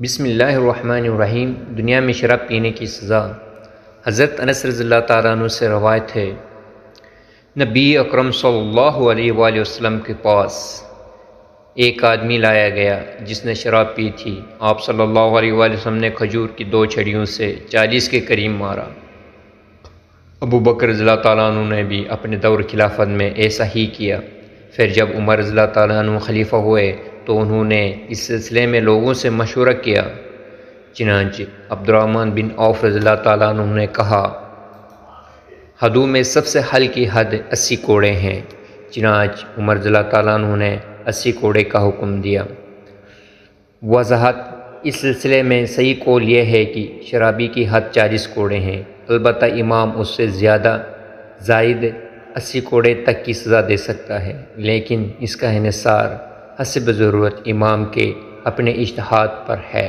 بسم اللہ الرحمن الرحیم۔ دنیا میں شراب پینے کی سزا۔ حضرت انس رضی اللہ تعالیٰ عنہ سے روایت ہے، نبی اکرم صلی اللہ علیہ وآلہ وسلم کے پاس ایک آدمی لایا گیا جس نے شراب پی تھی۔ آپ صلی اللہ علیہ وآلہ وسلم نے کھجور کی 2 چھڑیوں سے 40 کے قریب مارا۔ ابو بکر رضی اللہ تعالیٰ عنہ نے بھی اپنے دور خلافت میں ایسا ہی کیا۔ پھر جب عمر رضی اللہ تعالیٰ عنہ خلیفہ ہوئے تو انہوں نے اس سلسلے میں لوگوں سے مشورہ کیا۔ چنانچہ عبد الرحمن بن عوف رضی اللہ تعالیٰ عنہ نے کہا، حدوں میں سب سے ہلکی حد 80 کوڑے ہیں۔ چنانچہ عمر رضی اللہ تعالیٰ عنہ نے 80 کوڑے کا حکم دیا۔ وضاحت: اس سلسلے میں صحیح قول یہ ہے کہ شرابی کی حد 40 کوڑے ہیں، البتہ امام اس سے زائد 80 کوڑے تک کی سزا دے سکتا ہے، لیکن اس کا انحصار حسب ضرورت امام کے اپنے اجتہاد پر ہے۔